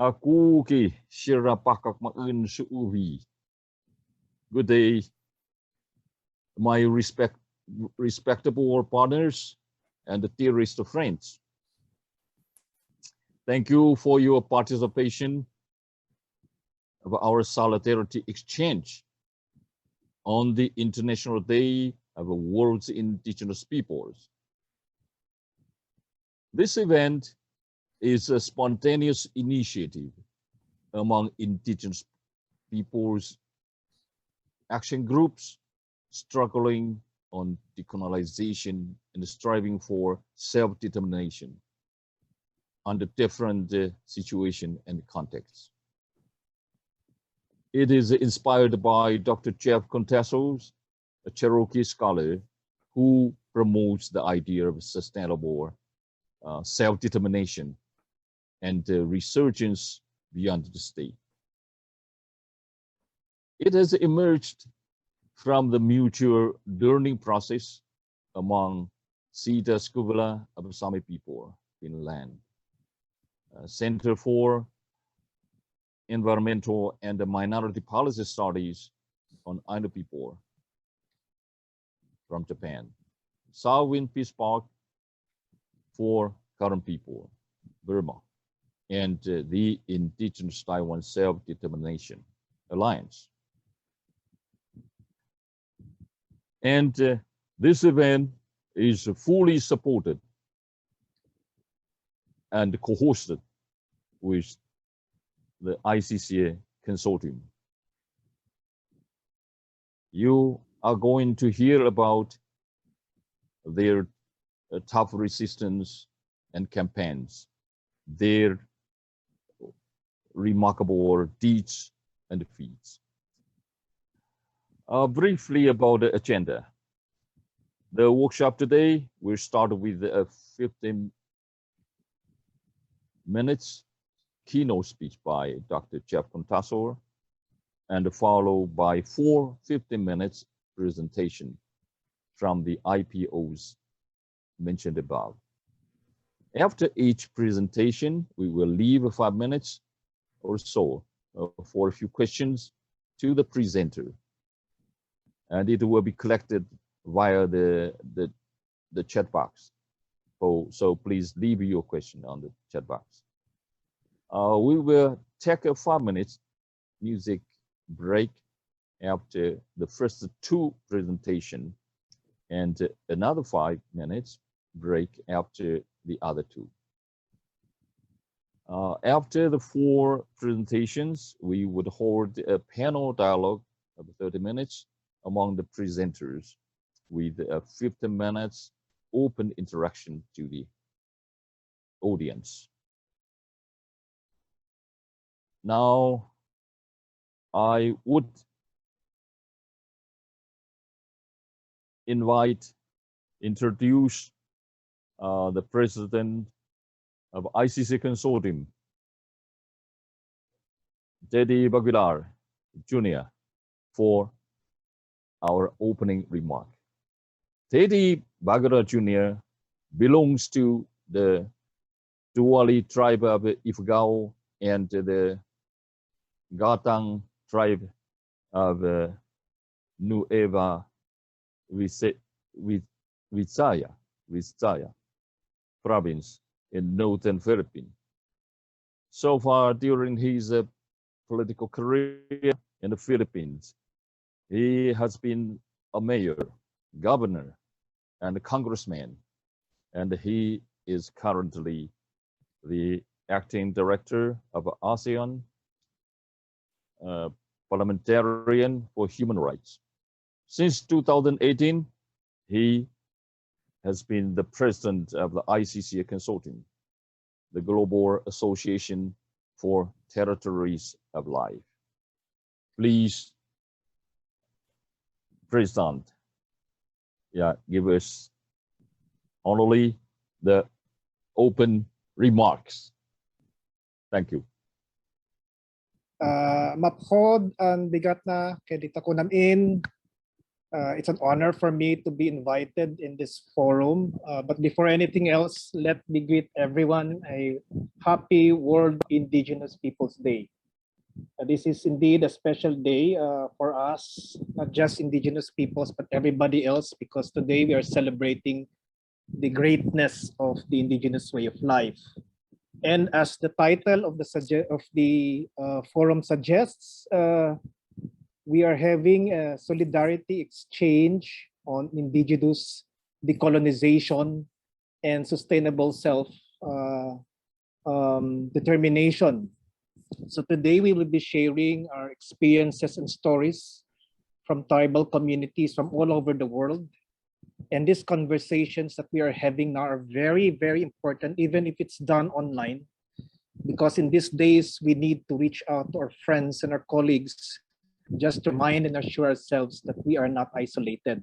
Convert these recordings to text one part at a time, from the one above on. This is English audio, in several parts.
Aku ki sirapakak maun suuwi. Good day, my respectable partners and the dearest of friends. Thank you for your participation of our solidarity exchange on the International Day of the World's Indigenous Peoples. This event is a spontaneous initiative among Indigenous peoples action groups struggling on decolonization and striving for self-determination under different situation and contexts. It is inspired by Dr. Jeff Contesos, a Cherokee scholar who promotes the idea of sustainable self-determination and resurgence beyond the state. It has emerged from the mutual learning process among Sita Skuvula of Sami people in land, Center for Environmental and Minority Policy Studies on Ainu people from Japan, Southwind Peace Park for Karen people, Burma, and the Indigenous Taiwan Self-Determination Alliance. And this event is fully supported and co-hosted with the ICCA Consortium. You are going to hear about their tough resistance and campaigns, their remarkable deeds and feats. Briefly about the agenda. The workshop today will start with a 15 minutes keynote speech by Dr. Jeff Contasor, and followed by 4 15 minutes presentation from the IPOs mentioned above. After each presentation, we will leave 5 minutes or so for a few questions to the presenter, and it will be collected via the chat box. So please leave your question on the chat box. We will take a 5 minutes music break after the first 2 presentations, and another 5 minutes break after the other 2. After the 4 presentations, we would hold a panel dialogue of 30 minutes among the presenters with 15 minutes open interaction to the audience. Now, I would introduce the president of ICCA Consortium, Teddy Baguilat Jr., for our opening remark. Teddy Baguilat Jr. belongs to the Tuwali tribe of Ifugao and the Gatang tribe of Nueva Vizcaya province in northern Philippines. So far, during his political career in the Philippines, he has been a mayor, governor, and a congressman, and he is currently the acting director of ASEAN Parliamentarian for Human Rights. Since 2018, he has been the president of the ICCA Consortium, the Global Association for Territories of Life. Please, President, give us only the open remarks. Thank you. Maphod ang bigat na kay dita ko namin It's an honor for me to be invited in this forum. But before anything else, let me greet everyone a happy World Indigenous Peoples Day. This is indeed a special day for us, not just Indigenous peoples, but everybody else, because today we are celebrating the greatness of the Indigenous way of life. And as the title of the forum suggests, we are having a solidarity exchange on Indigenous decolonization and sustainable self-determination. So today we will be sharing our experiences and stories from tribal communities from all over the world. And these conversations that we are having now are very, very important, even if it's done online, because in these days we need to reach out to our friends and our colleagues just to remind and assure ourselves that we are not isolated.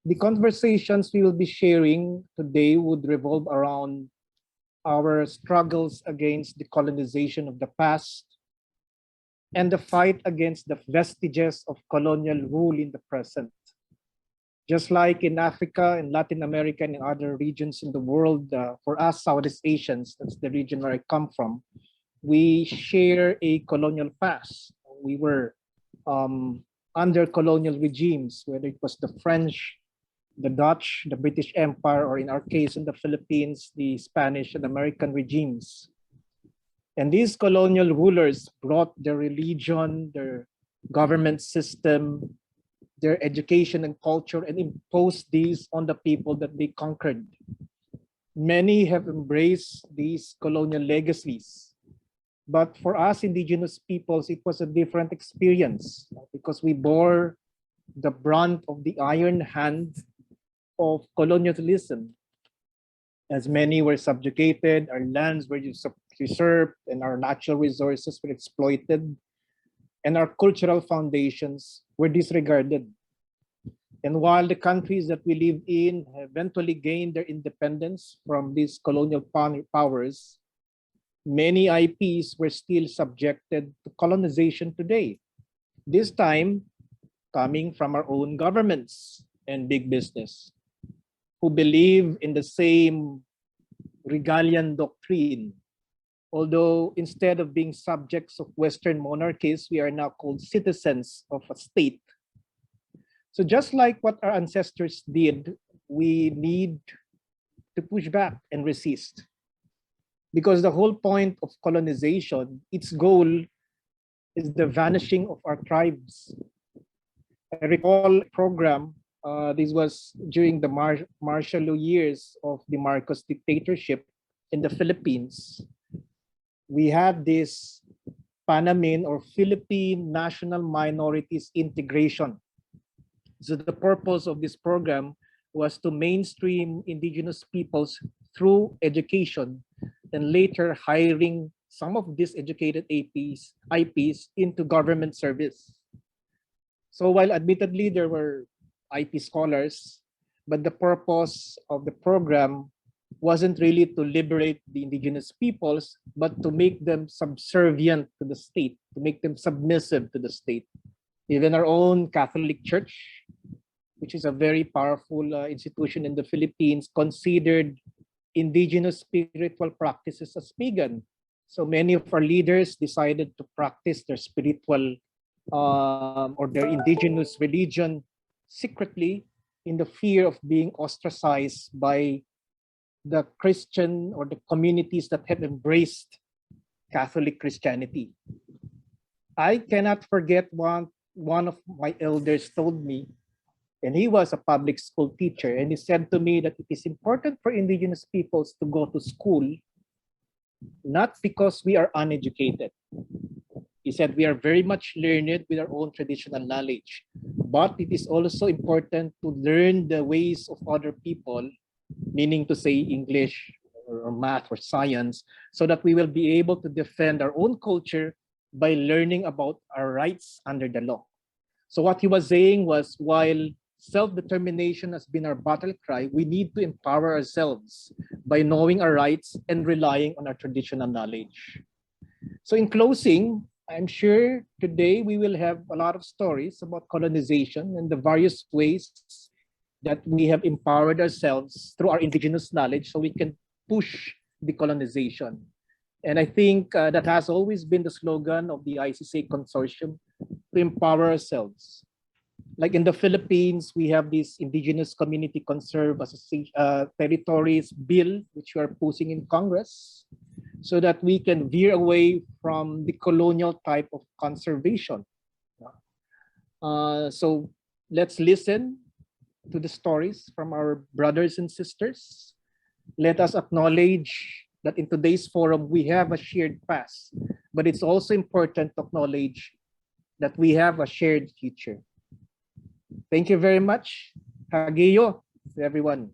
The conversations we will be sharing today would revolve around our struggles against the colonization of the past and the fight against the vestiges of colonial rule in the present. Just like in Africa and Latin America and in other regions in the world, for us Southeast Asians, that's the region where I come from, we share a colonial past. We were under colonial regimes, whether it was the French, the Dutch, the British Empire, or in our case in the Philippines, the Spanish and American regimes. And these colonial rulers brought their religion, their government system, their education and culture, and imposed these on the people that they conquered. Many have embraced these colonial legacies. But for us Indigenous peoples, it was a different experience because we bore the brunt of the iron hand of colonialism. As many were subjugated, our lands were usurped, and our natural resources were exploited, and our cultural foundations were disregarded. And while the countries that we live in eventually gained their independence from these colonial powers, many IPs were still subjected to colonization today. This time coming from our own governments and big business, who believe in the same regalian doctrine. Although instead of being subjects of Western monarchies, we are now called citizens of a state. So just like what our ancestors did, we need to push back and resist. Because the whole point of colonization, its goal is the vanishing of our tribes. I recall a program, this was during the martial law years of the Marcos dictatorship in the Philippines. We had this Panamin or Philippine National Minorities Integration. So the purpose of this program was to mainstream Indigenous peoples through education and later hiring some of these educated IPs into government service. So while admittedly there were IP scholars, but the purpose of the program wasn't really to liberate the Indigenous peoples, but to make them subservient to the state, to make them submissive to the state. Even our own Catholic Church, which is a very powerful institution in the Philippines, considered Indigenous spiritual practices as pagan. So many of our leaders decided to practice their spiritual or their Indigenous religion secretly in the fear of being ostracized by the Christian or the communities that have embraced Catholic Christianity. I cannot forget one of my elders told me, and he was a public school teacher, and he said to me that it is important for Indigenous peoples to go to school, not because we are uneducated. He said we are very much learned with our own traditional knowledge, but it is also important to learn the ways of other people, meaning to say English or math or science, so that we will be able to defend our own culture by learning about our rights under the law. So what he was saying was, while self-determination has been our battle cry, we need to empower ourselves by knowing our rights and relying on our traditional knowledge. So in closing, I'm sure today we will have a lot of stories about colonization and the various ways that we have empowered ourselves through our indigenous knowledge so we can push decolonization. And I think that has always been the slogan of the ICCA Consortium, to empower ourselves. Like in the Philippines, we have this Indigenous Community Conserve Territories Bill, which we are pushing in Congress, so that we can veer away from the colonial type of conservation. So let's listen to the stories from our brothers and sisters. Let us acknowledge that in today's forum, we have a shared past, but it's also important to acknowledge that we have a shared future. Thank you very much. Hagiyo to everyone.